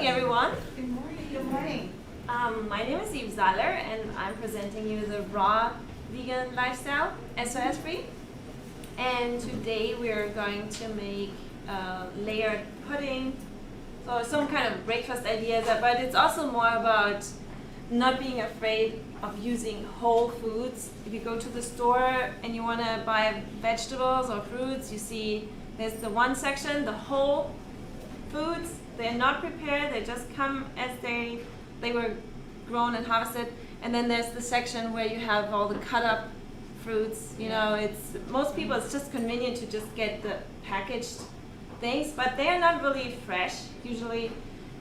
morning, everyone. Good morning. Good morning. My name is Eve Zahler, and I'm presenting you the raw vegan lifestyle, SOS free. And today we're going to make layered pudding, so some kind of breakfast ideas. But it's also more about not being afraid of using whole foods. If you go to the store and you want to buy vegetables or fruits, you see there's the one section, the whole foods. They're not prepared, they just come as they were grown and harvested. And then there's the section where you have all the cut up fruits. You know, it's most people, it's just convenient to just get the packaged things, but they are not really fresh usually,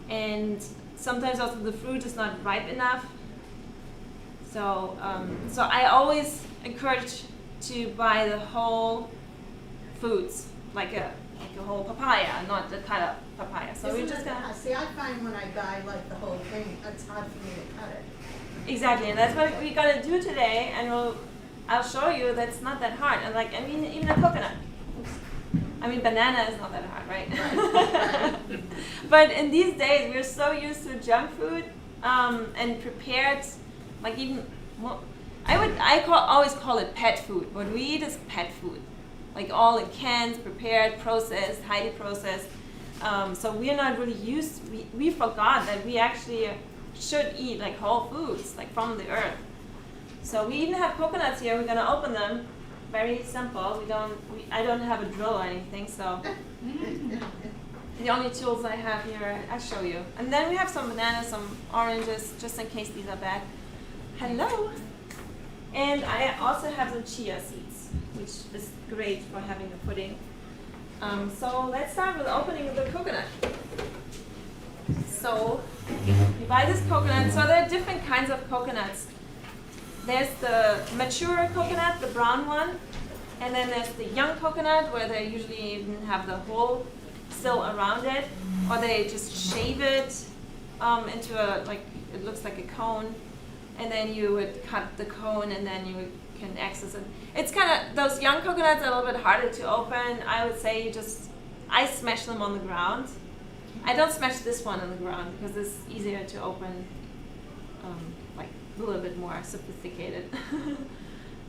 and sometimes also the fruit is not ripe enough. So so I always encourage to buy the whole foods, like a whole papaya, not the cut up papaya. So we're just gonna see. I find when I buy like the whole thing, it's hard for me to cut it. Exactly, and that's what we're gonna do today, and I'll show you that's not that hard. And like, I mean, even a coconut. I mean, banana is not that hard, right? Right. But in these days, we're so used to junk food and prepared, like even more. Always call it pet food. What we eat is pet food, like all in cans, prepared, processed, highly processed. So we're not really used. We forgot that we actually should eat like whole foods, like from the earth. So we even have coconuts here. We're gonna open them. Very simple. I don't have a drill or anything, so the only tools I have here, I'll show you. And then we have some bananas, some oranges, just in case these are bad. Hello. And I also have some chia seeds, which is great for having a pudding. So let's start with opening the coconut. So you buy this coconut. So there are different kinds of coconuts. There's the mature coconut, the brown one, and then there's the young coconut where they usually even have the hull still around it, or they just shave it into it looks like a cone, and then you would cut the cone and then you can access it. It's kind of, those young coconuts are a little bit harder to open. I would say I smash them on the ground. I don't smash this one on the ground because it's easier to open, a little bit more sophisticated.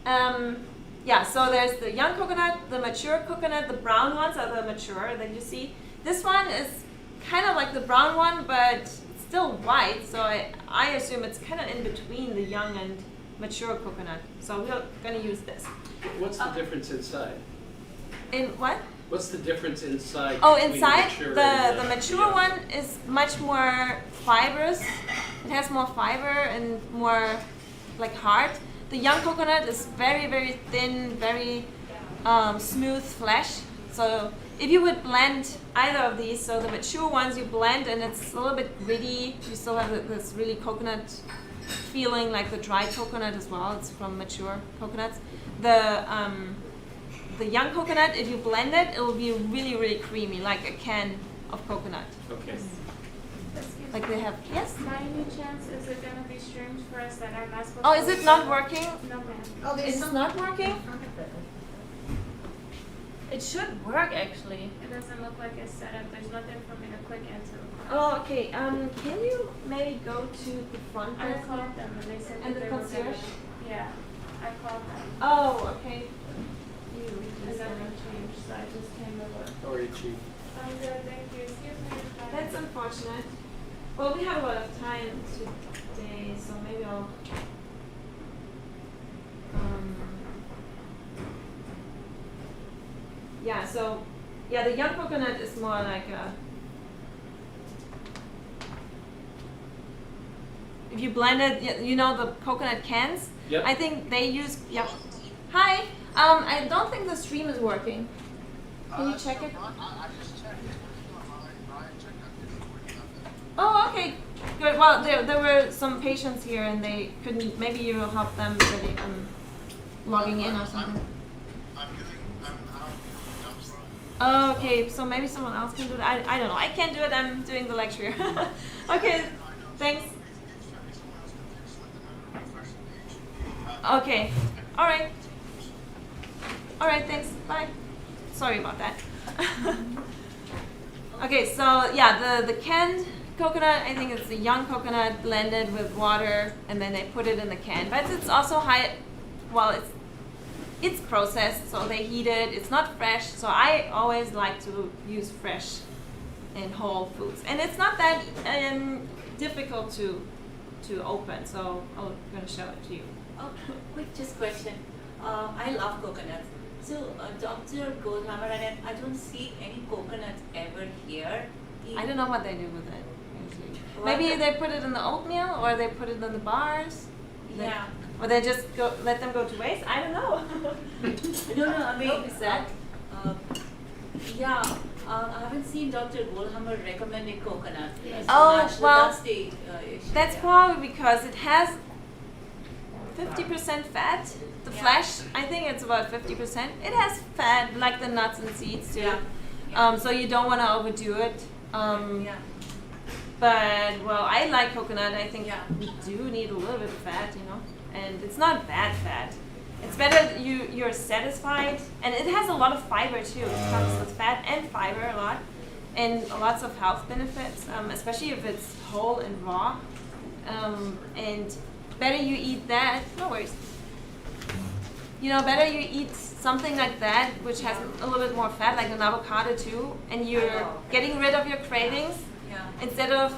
So there's the young coconut, the mature coconut. The brown ones are the mature that you see. This one is kind of like the brown one, but it's still white, so I assume it's kind of in between the young and mature coconut. So we're going to use this. What's the difference inside? In what? What's the difference inside? Oh, inside the mature one is much more fibrous. It has more fiber and more like hard. The young coconut is very, very thin, very smooth flesh. So if you would blend either of these, so the mature ones you blend and it's a little bit gritty. You still have this really coconut feeling, like the dry coconut as well. It's from mature coconuts. The young coconut, if you blend it, it will be really, really creamy, like a can of coconut. Okay. Like they have, yes? By any chance, is it going to be streamed for us that are not supposed Oh, to? is it not working? No, ma'am. Oh, there's It's some not working? in front of it. It should work actually. It doesn't look like it's set up. There's nothing for me to click into. Oh, okay. Can you maybe go to the front I desk? called them and they said And that the they were gonna- concierge? Yeah, I called them. Oh, okay. And nothing changed, so I just came over. How are you, Chief? I'm good, thank you. Excuse me. That's unfortunate. Well, we have a lot of time today, so maybe I'll. The young coconut is more like a. If you blend it, you know the coconut cans? Yep. I think they use. Yep. Hi. I don't think the stream is working. Can you check it? I just checked it. Brian checked out this. Oh, okay. Good. Well, there were some patients here and they couldn't. Maybe you will help them really, logging in or something. I'm out. Oh, okay. So maybe someone else can do that. I don't know. I can't do it. I'm doing the lecture. Okay. Thanks. Okay. All right. All right. Thanks. Bye. Sorry about that. Okay. So yeah, the canned coconut, I think it's a young coconut blended with water, and then they put it in the can. But it's also it's processed, so they heat it. It's not fresh, so I always like to use fresh and whole foods. And it's not that difficult to open, so I'm going to show it to you. Oh, quick just question. I love coconuts. So, Dr. Goldhammer, and I don't see any coconuts ever here. I don't know what they do with it, usually. Well, Maybe they put it in the oatmeal, or they put it in the bars. Yeah. Or they just let them go to waste. I don't know. No, I mean, Don't be sad. Yeah, I haven't seen Dr. Goldhammer recommending coconut. Oh, much, so well, that's the issue. That's yeah. probably because it has 50% fat. The Yeah. flesh, I think it's about 50%. It has fat, like the nuts and seeds too. Yeah. So you don't want to overdo it. Yeah. But well, I like coconut. I think Yeah. we do need a little bit of fat, and it's not bad fat. It's better that you're satisfied, and it has a lot of fiber too. It comes with fat and fiber a lot, and lots of health benefits, especially if it's whole and raw. And better you eat that. No worries. Better you eat something like that, which has a little bit more fat, like an avocado too, and you're getting rid of your cravings. Yeah. Instead of,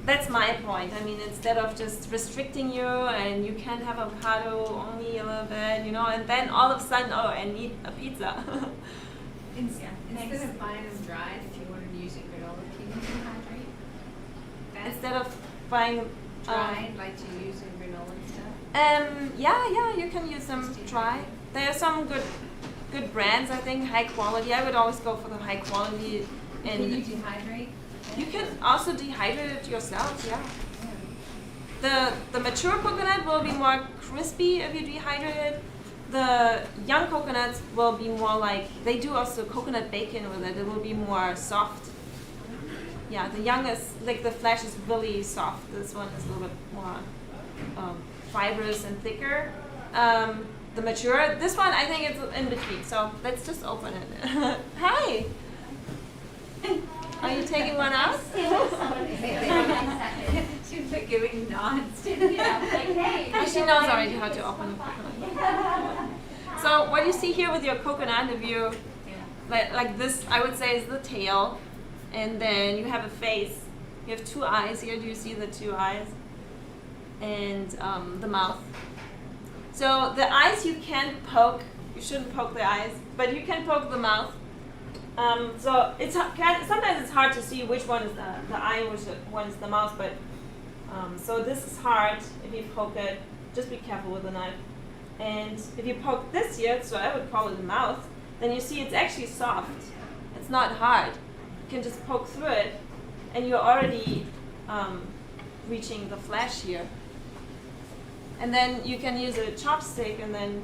that's my point. I mean, instead of just restricting you and you can't have avocado only a little bit, and then all of a sudden, I need a pizza. Instead of buying them dried, if you wanted to use a granola, can you dehydrate? Instead of buying Dried, like to use in granola and stuff? yeah, you can use them dry. There are some good brands, I think, high quality. I would always go for the high quality. And Can you dehydrate? you can also dehydrate it yourself, yeah. The mature coconut will be more crispy if you dehydrate it. The young coconuts will be more like, they do also coconut bacon with it. It will be more soft. Yeah, the young is, like the flesh is really soft. This one is a little bit more fibrous and thicker. The mature, this one I think it's in between. So let's just open it. Hi. Are you taking one out? She was like giving nods. Hey. She knows already how to open a coconut. So what you see here with your coconut, if you like this, I would say is the tail, and then you have a face. You have two eyes here. Do you see the two eyes? And the mouth. So the eyes you can't poke. You shouldn't poke the eyes, but you can poke the mouth. So sometimes it's hard to see which one is the eye, which one is the mouth. But so this is hard if you poke it. Just be careful with the knife. And if you poke this here, so I would call it the mouth, then you see it's actually soft. It's not hard. You can just poke through it, and you're already reaching the flesh here. And then you can use a chopstick and then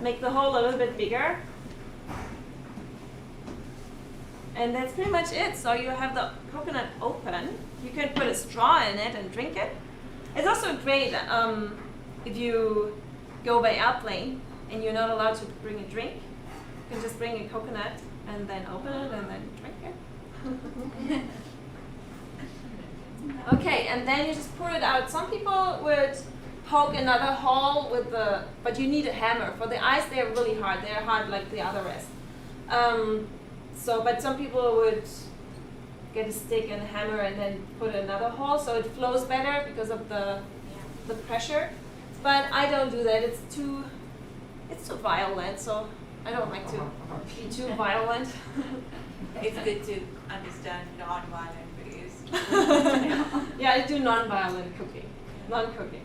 make the hole a little bit bigger. And that's pretty much it. So you have the coconut open. You can put a straw in it and drink it. It's also great if you go by airplane and you're not allowed to bring a drink. You can just bring a coconut and then open it and then drink it. Okay, and then you just pour it out. Some people would poke another hole with but you need a hammer. For the eyes, they're really hard. They're hard like the other rest. But some people would get a stick and a hammer and then put another hole so it flows better because of the pressure. But I don't do that. It's too violent, so I don't like to be too violent. It's good to understand non-violent ways. Yeah, I do non-violent cooking, non-cooking.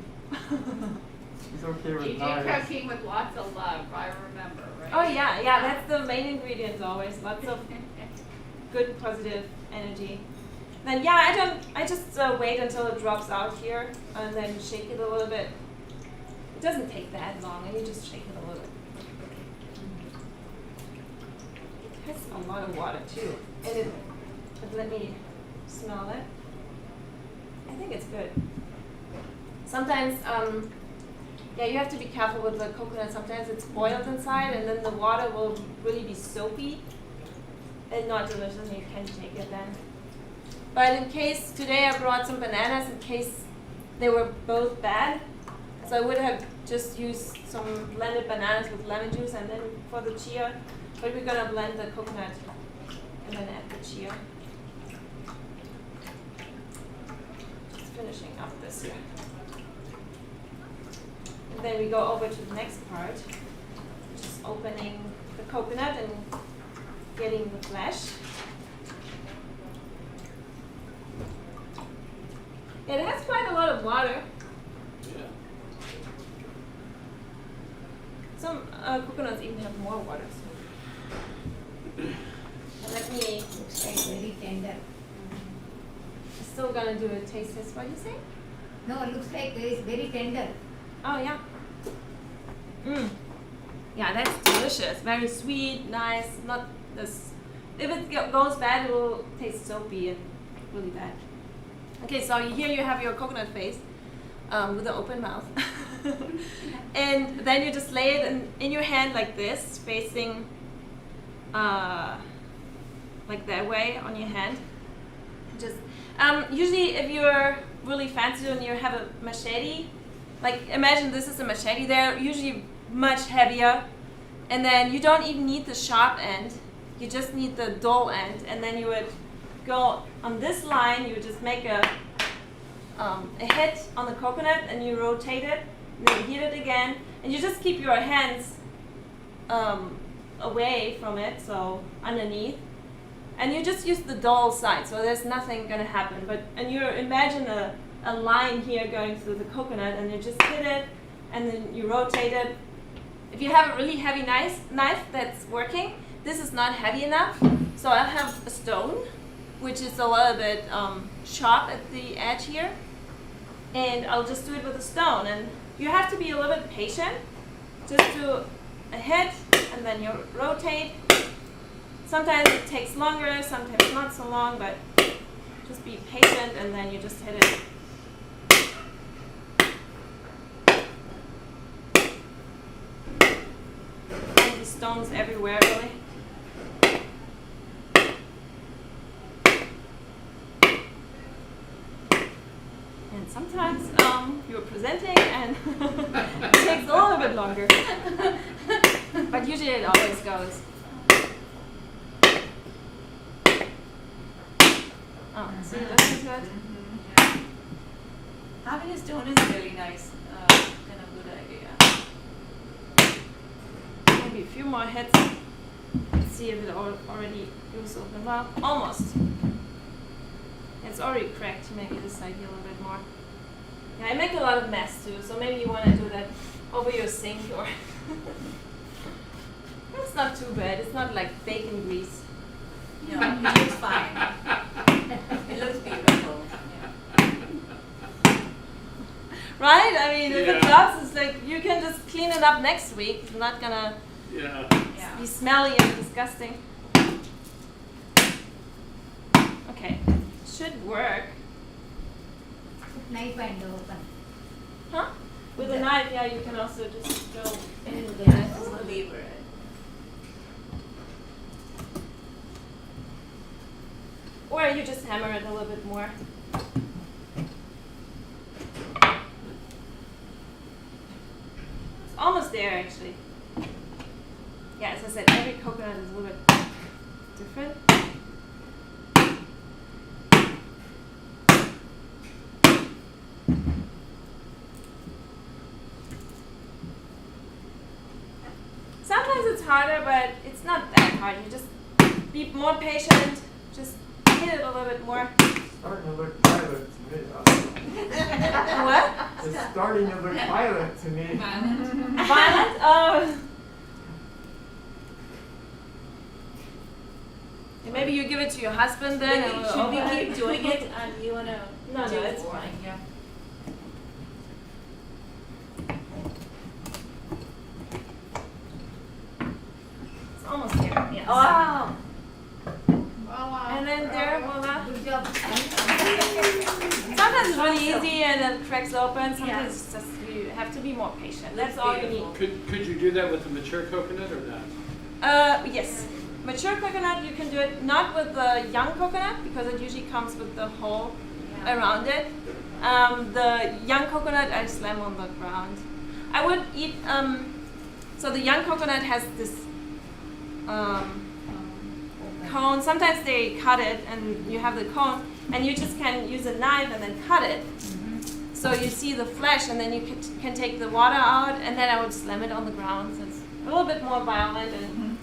It's okay You with do knives. cooking with lots of love, I remember, right? Oh yeah, that's the main ingredient always. Lots of good positive energy. Then I just wait until it drops out here and then shake it a little bit. It doesn't take that long, and you just shake it a little bit. It has a lot of water too. And let me smell it. I think it's good. Sometimes, you have to be careful with the coconut. Sometimes it's boiled inside, and then the water will really be soapy and not delicious, and you can't take it then. But in case today I brought some bananas in case they were both bad. So I would have just used some blended bananas with lemon juice and then for the chia. But we're gonna blend the coconut and then add the chia. Just finishing up this here. And then we go over to the next part, which is opening the coconut and getting the flesh. It has quite a lot of water. Yeah. Some coconuts even have more water. So. Let me. Looks like very tender. I'm still gonna do a taste test. What do you say? No, it looks like it's very tender. Oh yeah. Yeah, that's delicious. Very sweet, nice. Not this. If it goes bad, it will taste soapy and really bad. Okay, so here you have your coconut face with the open mouth. And then you just lay it in your hand like this, facing like that way on your hand. Just usually if you're really fancy and you have a machete, like imagine this is a machete, they're usually much heavier. And then you don't even need the sharp end, you just need the dull end. And then you would go on this line, you would just make a hit on the coconut and you rotate it, and then you heat it again, and you just keep your hands away from it, so underneath, and you just use the dull side, so there's nothing gonna happen. And you imagine a line here going through the coconut, and you just hit it, and then you rotate it. If you have a really heavy knife that's working, this is not heavy enough, so I have a stone, which is a little bit sharp at the edge here, and I'll just do it with a stone. And you have to be a little bit patient. Just do a hit and then you rotate. Sometimes it takes longer, sometimes not so long, but just be patient and then you just hit it. Find the stones everywhere, really. And sometimes you're presenting and it takes a little bit longer. But usually it always goes. Oh, see, this is good. Having a stone is really nice. Kind of good idea. Maybe a few more hits. Let's see if it already goes open. Well, almost. It's already cracked. Maybe this side here a little bit more. Yeah, I make a lot of mess too, so maybe you want to do that over your sink or. It's not too bad. It's not like bacon grease. No, it looks fine. It looks beautiful. Yeah. Right? I mean, if it Yeah. does, it's like you can just clean it up next week. It's not gonna Yeah. Yeah. be smelly and disgusting. Okay, should work. Knife and open. Huh? With a knife, yeah, you can also just go in with the Yeah, knife. just lever it. Or you just hammer it a little bit more. It's almost there, actually. Yeah, as I said, every coconut is a little bit different. Sometimes it's harder, but it's not that hard. You just be more patient. Just hit it a little bit more. Starting to look violent to me. What? It's starting to look violent to me. Violent? Oh. And maybe you give it to your husband then. and we'll Should we open keep it. doing it and you wanna No, do no, it's more? fine. Yeah. It's almost there. Yes. Wow. And then there, voila. Good job. Sometimes it's really easy and it cracks open. Sometimes it's just you have to be more patient. That's all you need. Could you do that with a mature coconut or not? Yes. mature coconut, you can do it not with the young coconut because it usually comes with the hole around it. The young coconut I slam on the ground. I would eat, so the young coconut has this cone. Sometimes they cut it and you have the cone and you just can use a knife and then cut it. So you see the flesh and then you can take the water out and then I would slam it on the ground. So it's a little bit more violent and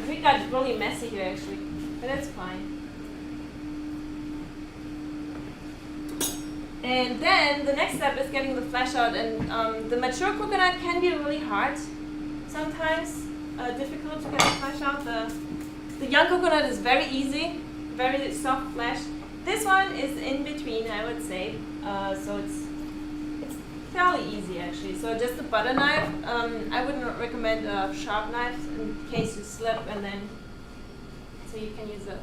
we got really messy here actually, but that's fine. And then the next step is getting the flesh out, and the mature coconut can be really hard sometimes, difficult to get the flesh out. The young coconut is very easy, very soft flesh. This one is in between, I would say, so it's fairly easy actually. So just a butter knife. I wouldn't recommend a sharp knife in case you slip, and then so you can use a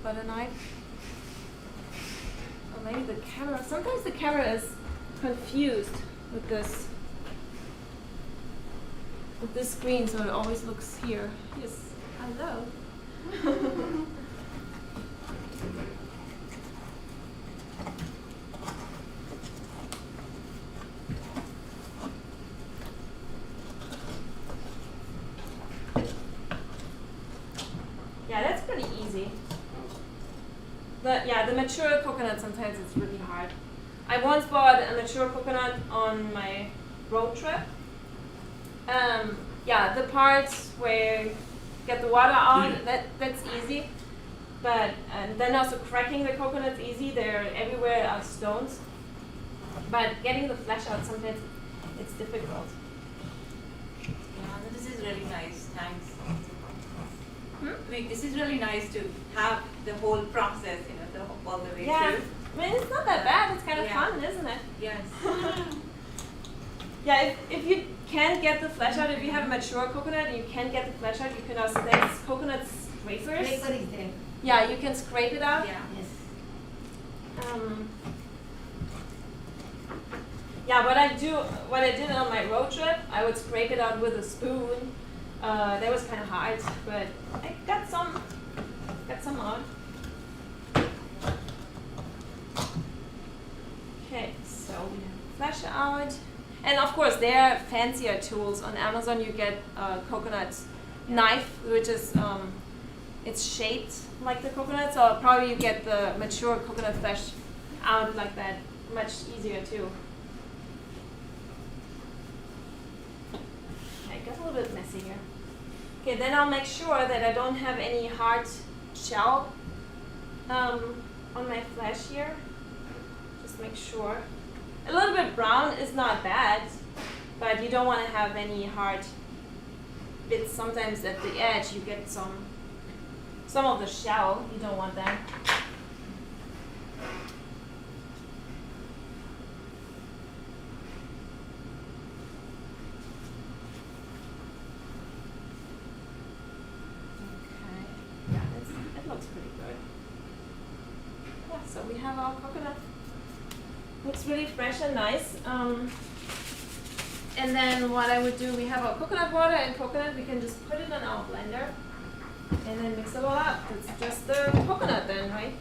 butter knife. Or maybe the camera. Sometimes the camera is confused with this screen, so it always looks here. Yes, hello. Yeah, that's pretty easy. But yeah, the mature coconut sometimes it's really hard. I once bought a mature coconut on my road trip. Yeah, the parts where you get the water out, that's easy. But and then also cracking the coconut's easy. There everywhere are stones. But getting the flesh out sometimes it's difficult. Yeah, this is really nice. Thanks. I mean, this is really nice to have the whole process, all the way Yeah, through. I mean it's not that bad. It's kind of Yeah. fun, isn't it? Yes. Yeah, if you can't get the flesh out, if you have a mature coconut and you can't get the flesh out, you can also, there's coconut scrapers. Paper is there. Yeah, you can scrape it out. Yeah. Yes. Yeah, what I did on my road trip, I would scrape it out with a spoon. That was kind of hard, but I got some out. Okay, so we have flesh out. And of course, there are fancier tools. On Amazon, you get a coconut knife, which is, it's shaped like the coconut. So probably you get the mature coconut flesh out like that much easier too. Okay, got a little bit messy here. Okay, then I'll make sure that I don't have any hard shell on my flesh here. Just make sure. A little bit brown is not bad, but you don't want to have any hard bits. Sometimes at the edge you get some of the shell. You don't want that. Okay, yeah, it looks pretty good. Yeah, so we have our coconut. Looks really fresh and nice. And then what I would do, we have our coconut water and coconut. We can just put it in our blender and then mix it all up. It's just the coconut then, right?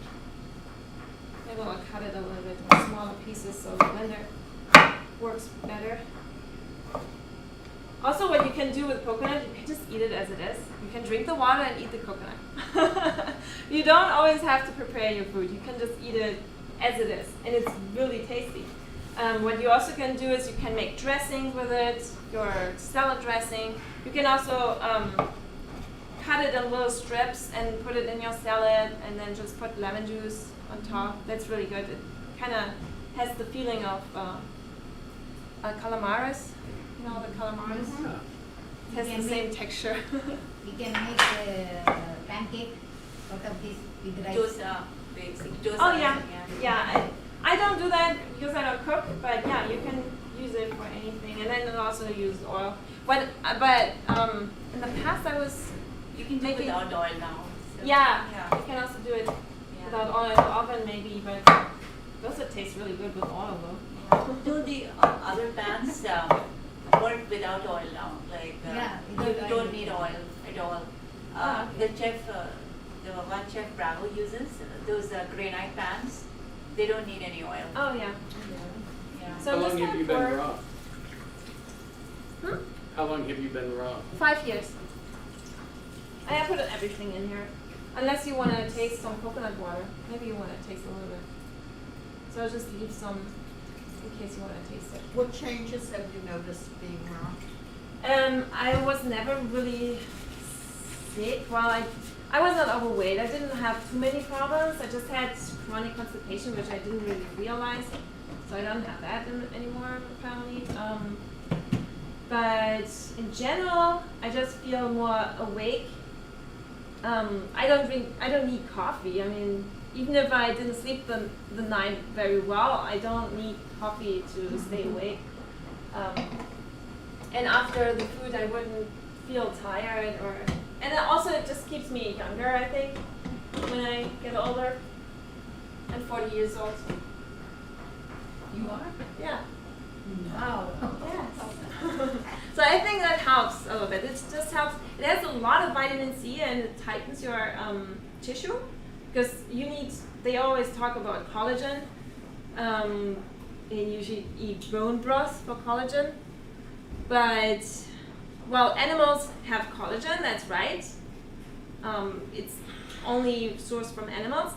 Maybe I'll cut it a little bit in smaller pieces so the blender works better. Also, what you can do with coconut, you can just eat it as it is. You can drink the water and eat the coconut. You don't always have to prepare your food. You can just eat it as it is, and it's really tasty. What you also can do is you can make dressings with it, your salad dressing. You can also cut it in little strips and put it in your salad, and then just put lemon juice on top. That's really good. It kind of has the feeling of calamaris. You know the calamaris? It has You the can same make- texture. We can make pancake out of this with rice. Dosa, basic dosa. Oh yeah, yeah. I don't do that because I don't cook, but yeah, you can use it for anything, and then also use oil. But in the past I was You can do making without oil now. So, yeah, Yeah. you can also do it Yeah. without oil in the oven maybe, but it also tastes really good with oil though. Do the other pans work without oil now? Like Yeah, you without oil. don't need oil at all. The chef, the one chef Bravo uses, those granite pans, they don't need any oil. Oh yeah. Yeah. So How I'm long just have gonna you been pour- raw? Hmm? How long have you been raw? 5 years. I put everything in here. Unless you want to taste some coconut water. Maybe you want to taste a little bit. So I'll just leave some in case you want to taste it. What changes have you noticed being raw? I was never really sick. Well, I was not overweight. I didn't have too many problems. I just had chronic constipation, which I didn't really realize. So I don't have that anymore, apparently. But in general, I just feel more awake. I don't need coffee. I mean, even if I didn't sleep the night very well, I don't need coffee to stay awake. And after the food, I wouldn't feel tired and it just keeps me younger, I think, when I get older. I'm 40 years old. You are? Yeah. Wow. Yes. So I think that helps a little bit. It just helps. It has a lot of vitamin C and it tightens your tissue because they always talk about collagen. And you should eat bone broth for collagen. But, well, animals have collagen, that's right. It's only sourced from animals.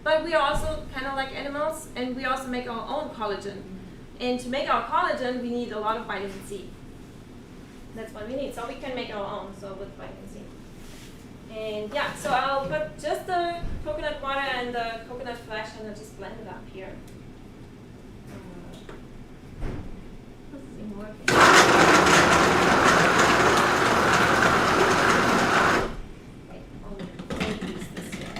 But we are also kind of like animals and we also make our own collagen. And to make our collagen, we need a lot of vitamin C. That's what we need. So we can make our own, so with vitamin C. And yeah, so I'll put just the coconut water and the coconut flesh and I'll just blend it up here. Let's see more. Wait, I'll use this here.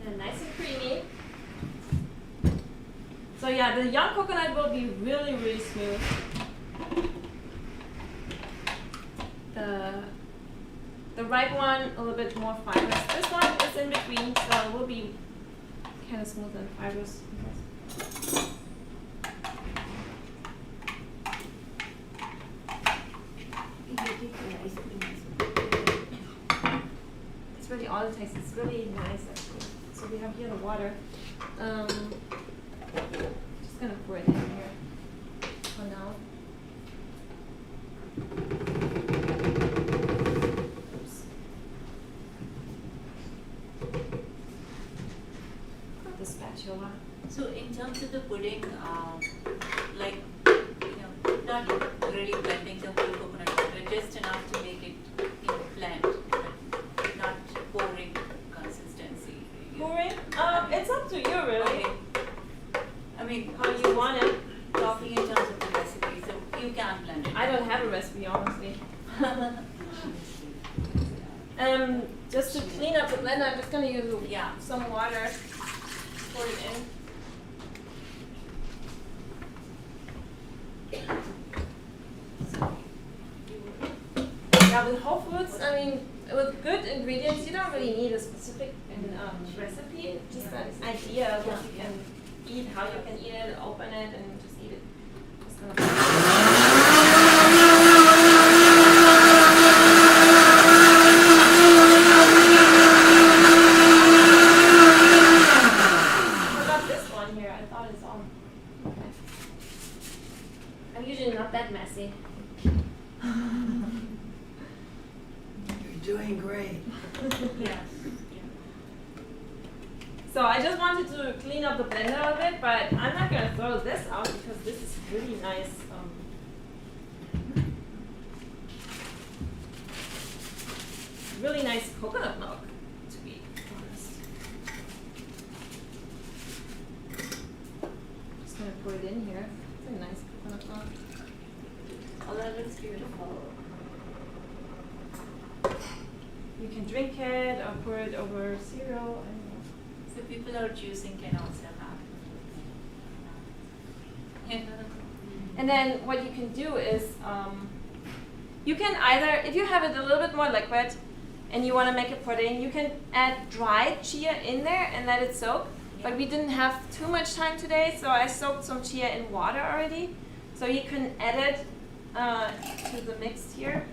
And nice and creamy. So yeah, the young coconut will be really, really smooth. The ripe one, a little bit more fibrous. This one is in between, so it will be kind of smooth and fibrous. It's really all it takes. It's really nice actually. So we have here the water. Just gonna pour it in here for now. Oops. The spatula. So in terms of the pudding, like, not really blending the whole coconut water, just enough to make it, blend, but not pouring consistency. Pouring? It's up to you really. Okay. I mean, How you want it. talking in terms of the recipe, so you can blend it. I don't have a recipe honestly. Just to clean up the blender, I'm just gonna use some water. Pour it in. Yeah, with whole foods, I mean, with good ingredients, you don't really need a specific recipe. Just an idea of what you can eat, how you can eat it, open it, and just eat it. Just what about this one here? I thought it's all okay. I'm usually not that messy. You're doing great. Yes. So I just wanted to clean up the blender a bit, but I'm not gonna throw this out because this is really nice. Really nice coconut milk, to be honest. Just gonna pour it in here. It's a nice coconut milk. Oh, that looks beautiful. You can drink it or pour it over cereal. I don't know. So people out juicing can also have. And then what you can do is, you can either, if you have it a little bit more liquid and you want to make a pudding, you can add dried chia in there and let it soak. But we didn't have too much time today, so I soaked some chia in water already. So you can add it to the mix here.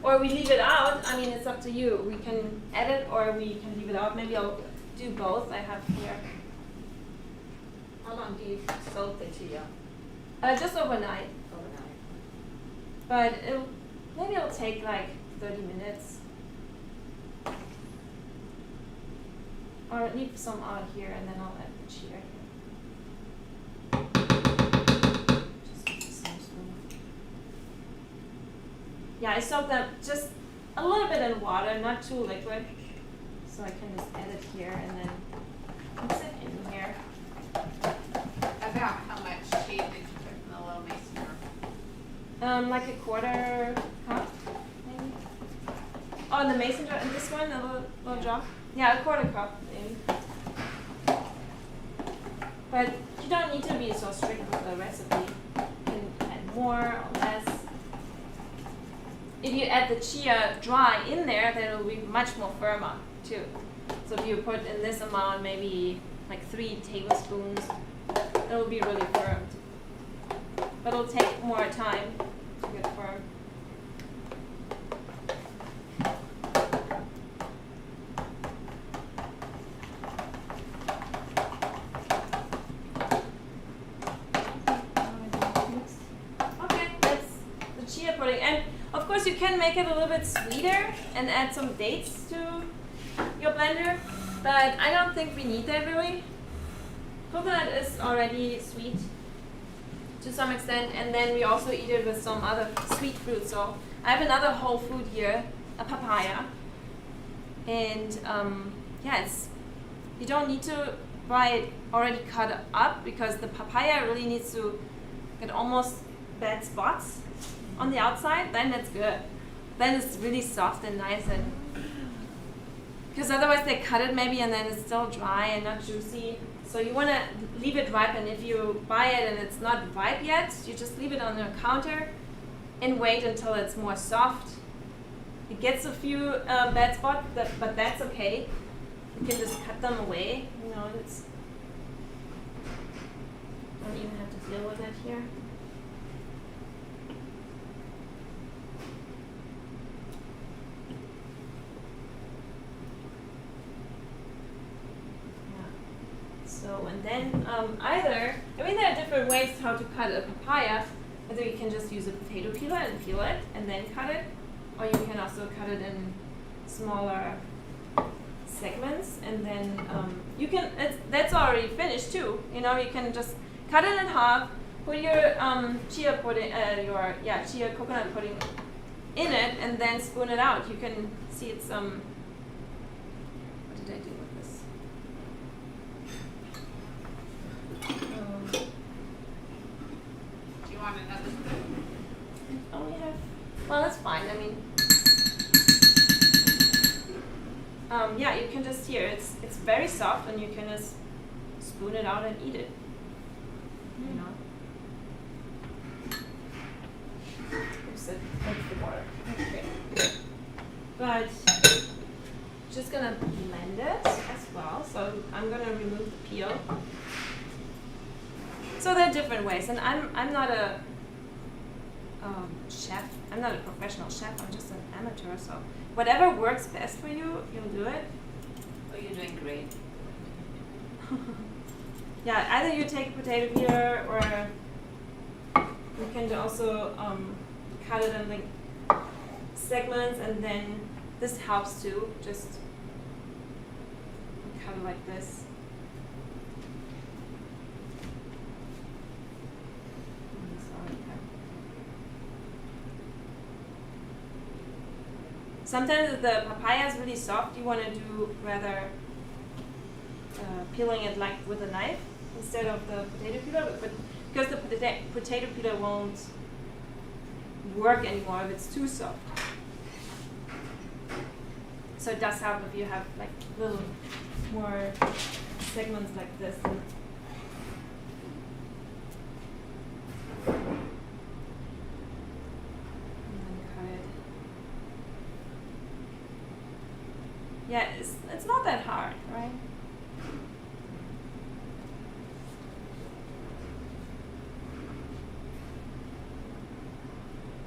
Or we leave it out. I mean, it's up to you. We can add it or we can leave it out. Maybe I'll do both. I have here. How long do you soak the chia? Just overnight. But maybe it'll take like 30 minutes. Or leave some out here and then I'll add the chia here. Just make the same spoon. Yeah, I soaked them just a little bit in water, not too liquid. So I can just add it here and then mix it in here. About how much tea did you put in the little mason jar? Like a quarter cup, maybe. Oh, in the mason jar, in this one, a little jar? Yeah, a quarter cup, maybe. But you don't need to be so strict with the recipe. You can add more or less. If you add the chia dry in there, then it will be much more firmer too. So if you put in this amount, maybe like 3 tablespoons, it will be really firm. But it'll take more time to get firm. Okay, that's the chia pudding. And of course you can make it a little bit sweeter and add some dates to your blender, but I don't think we need that really. Coconut is already sweet to some extent, and then we also eat it with some other sweet fruit. So I have another whole food here, a papaya, and yeah, you don't need to buy it already cut up because the papaya really needs to get almost bad spots on the outside. Then that's good. Then it's really soft and nice, and because otherwise they cut it maybe and then it's still dry and not juicy. So you want to leave it ripe, and if you buy it and it's not ripe yet, you just leave it on the counter and wait until it's more soft. It gets a few bad spots, but that's okay. You can just cut them away. You know, it's don't even have to deal with it here. So, and then there are different ways how to cut a papaya. Either you can just use a potato peeler and peel it and then cut it, or you can also cut it in smaller segments, and then you can. That's already finished too. You know, you can just cut it in half, put your chia pudding, chia coconut pudding in it, and then spoon it out. You can see it's what did I do with this? Do you want another spoon? Only have. Well, that's fine. I mean, yeah, you can just hear it's very soft, and you can just spoon it out and eat it. You know. Oops, it takes the water. Okay. But just gonna blend it as well. So I'm gonna remove the peel. So there are different ways, and I'm not a chef. I'm not a professional chef. I'm just an amateur. So whatever works best for you, you'll do it. Oh, you're doing great. Yeah, either you take a potato peeler, or you can also cut it in like segments, and then this helps too. Just cut it like this. Sometimes if the papaya is really soft, you want to do rather peeling it like with a knife instead of the potato peeler, but because the potato peeler won't work anymore if it's too soft. So it does help if you have like little more segments like this. Yeah, it's not that hard, right?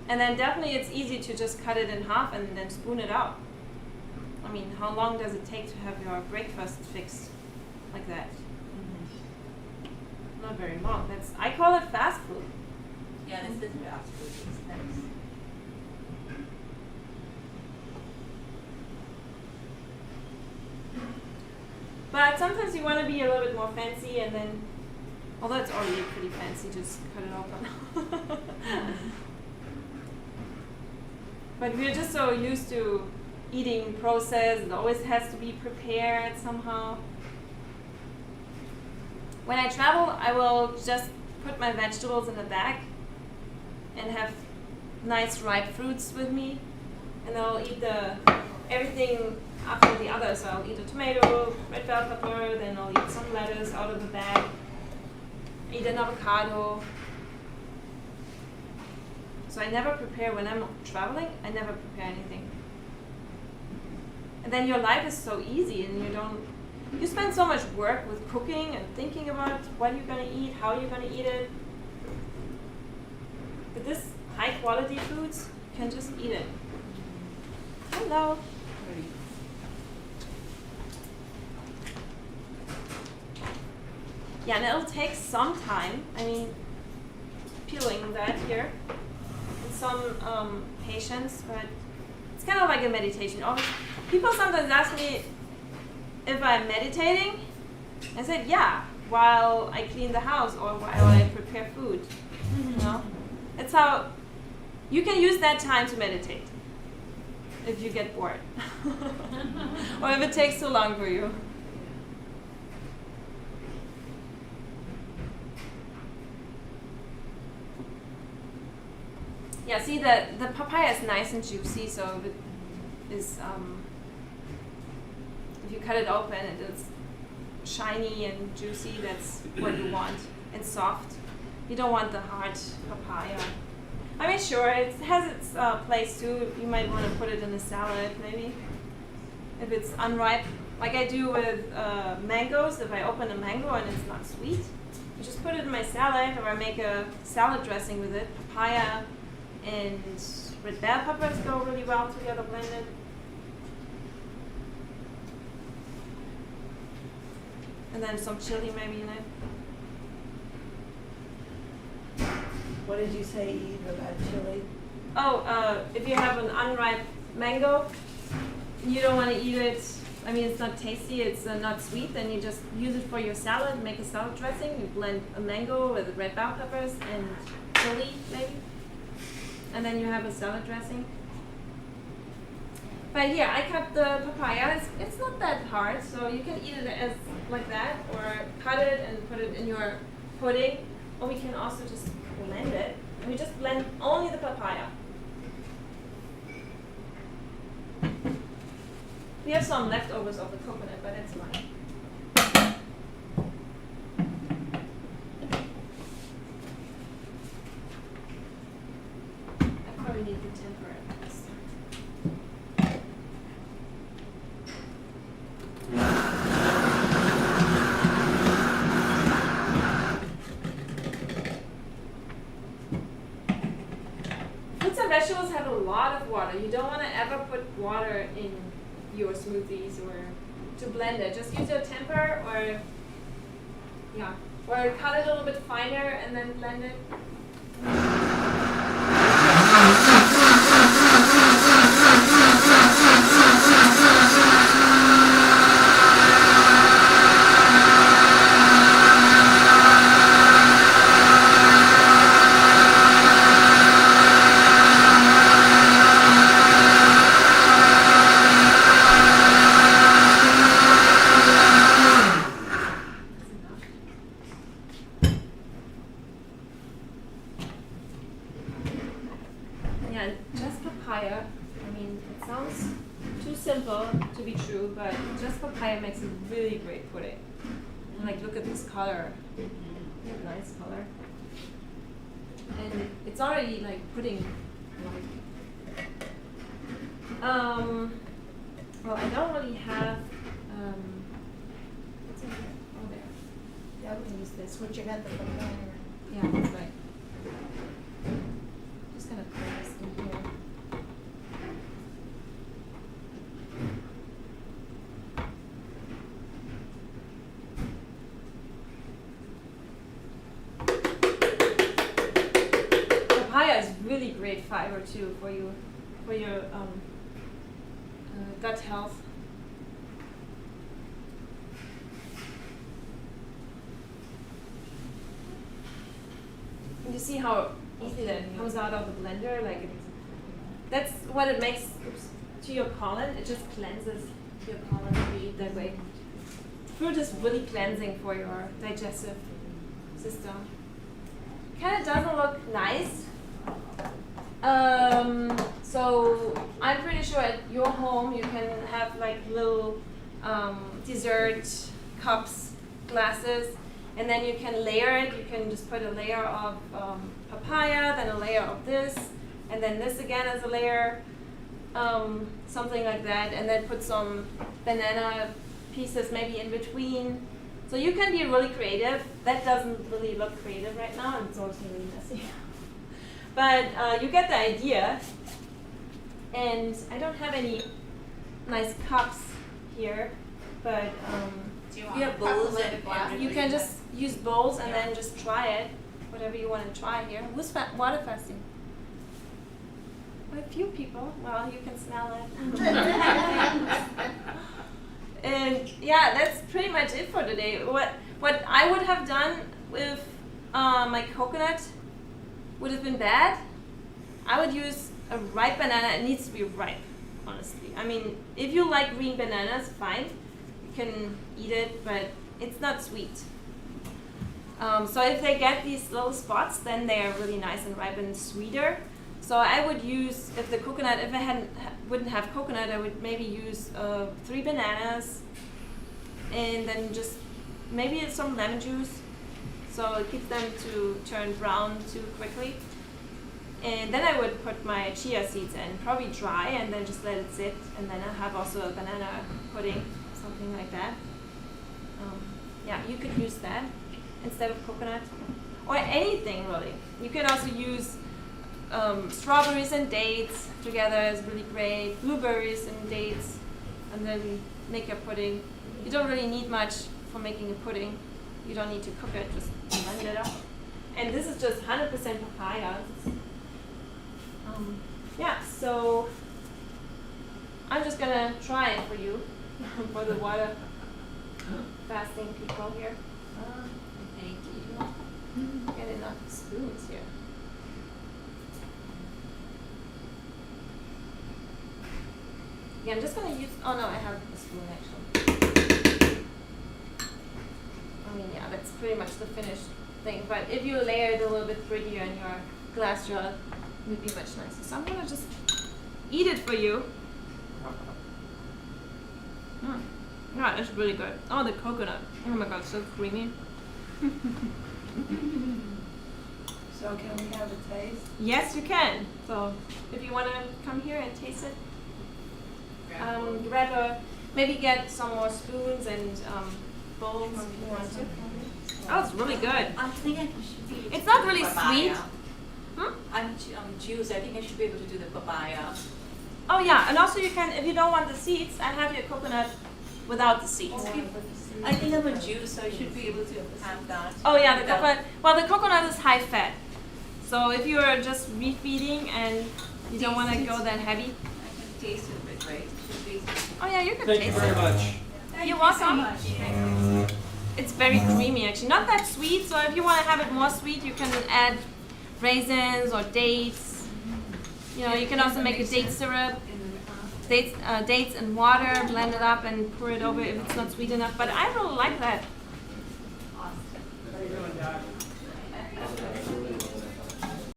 And then definitely it's easy to just cut it in half and then spoon it out. I mean, how long does it take to have your breakfast fixed like that? Not very long. I call it fast food. Yeah, this is fast food. It's nice. But sometimes you want to be a little bit more fancy, and then, although it's already pretty fancy, just cut it open. But we're just so used to eating processed, it always has to be prepared somehow. When I travel, I will just put my vegetables in a bag and have nice ripe fruits with me, and I'll eat everything after the other. So I'll eat a tomato, red bell pepper, then I'll eat some lettuce out of the bag, eat an avocado. So I never prepare when I'm traveling. I never prepare anything. And then your life is so easy, and you spend so much work with cooking and thinking about what you're gonna eat, how you're gonna eat it. But this high quality foods, you can just eat it. Hello. Yeah, and it'll take some time. I mean, peeling that here. Some patience, but it's kind of like a meditation. People sometimes ask me if I'm meditating. I said, yeah, while I clean the house or while I prepare food. You know, it's how you can use that time to meditate if you get bored, or if it takes too long for you. Yeah, see the papaya is nice and juicy, so if it is if you cut it open and it's shiny and juicy, that's what you want. It's soft. You don't want the hard papaya. I mean, sure, it has its place too. You might want to put it in a salad, maybe, if it's unripe, like I do with mangoes. If I open a mango and it's not sweet, I just put it in my salad, or I make a salad dressing with it. Papaya and red bell peppers go really well together blended. And then some chili maybe in it. What did you say, Eve, about chili? Oh, if you have an unripe mango, you don't want to eat it. I mean, it's not tasty, it's not sweet, then you just use it for your salad, make a salad dressing. You blend a mango with red bell peppers and chili maybe. And then you have a salad dressing. But here, I cut the papaya. It's not that hard, so you can eat it as like that, or cut it and put it in your pudding. Or we can also just blend it. And we just blend only the papaya. We have some leftovers of the coconut, but that's fine. I probably need to temper it this time. Fruits and vegetables have a lot of water. You don't want to ever put water in your smoothies or to blend it. Just use your temper, or cut it a little bit finer and then blend it. simple to be true, but just papaya makes a really great pudding. Like, look at this color. Nice color. And it's already like pudding. Well, I don't really have. What's in here? Oh, there. Yeah, we can use this, what you got the papaya. Yeah, that's right. Just gonna put this in here. Papaya is really great fiber too for you, for your gut health. You see how easy that comes out of the blender? Like that's what it makes to your colon. It just cleanses your colon if you eat that way. Fruit is really cleansing for your digestive system. Kind of doesn't look nice. So I'm pretty sure at your home you can have like little dessert cups, glasses, and then you can layer it. You can just put a layer of papaya, then a layer of this, and then this again as a layer, something like that, and then put some banana pieces maybe in between. So you can be really creative. That doesn't really look creative right now, and it's also really messy. But you get the idea. And I don't have any nice cups here, but Do you have bowls and you can just use bowls and then just try it, whatever you want to try here. Who's water fasting? A few people. Well, you can smell it. And yeah, that's pretty much it for today. What I would have done with my coconut would have been bad. I would use a ripe banana. It needs to be ripe, honestly. I mean, if you like green bananas, fine. You can eat it, but it's not sweet. So if they get these little spots, then they are really nice and ripe and sweeter. So I would use, if I wouldn't have coconut, I would maybe use 3 bananas, and then just maybe some lemon juice, so it keeps them to turn brown too quickly. And then I would put my chia seeds in, probably dry, and then just let it sit. And then I have also a banana pudding, something like that. Yeah, you could use that instead of coconut, or anything really. You could also use strawberries and dates together is really great. Blueberries and dates, and then make a pudding. You don't really need much for making a pudding. You don't need to cook it, just blend it up. And this is just 100% papaya. Yeah, so I'm just gonna try it for you, for the water fasting people here. Thank you. Get enough spoons here. Yeah, I'm just gonna use, oh no, I have a spoon actually. I mean, yeah, that's pretty much the finished thing, but if you layer it a little bit prettier in your glass jar, it would be much nicer. So I'm gonna just eat it for you. Yeah, it's really good. Oh, the coconut. Oh my god, so creamy. So can we have a taste? Yes, you can. So if you want to come here and taste it, maybe get some more spoons and bowls if you want to. Oh, it's really good. I think I should be able to It's not do really papaya. sweet. Hmm? I'm Jews. I think I should be able to do the papaya. Oh yeah, and also you can, if you don't want the seeds, I have your coconut without the seeds. I think I'm a Jew, so I should be able to have that. Oh yeah, the without- coconut. Well, the coconut is high fat. So if you're just refeeding and you don't want to go that heavy. I can taste it a bit, right? Should be. Oh yeah, you can Thank you taste very it. much. You're welcome. Thank you. It's very creamy actually, not that sweet. So if you want to have it more sweet, you can add raisins or dates. You know, you can also make a date syrup. Dates and water, blend it up and pour it over if it's not sweet enough. But I really like that.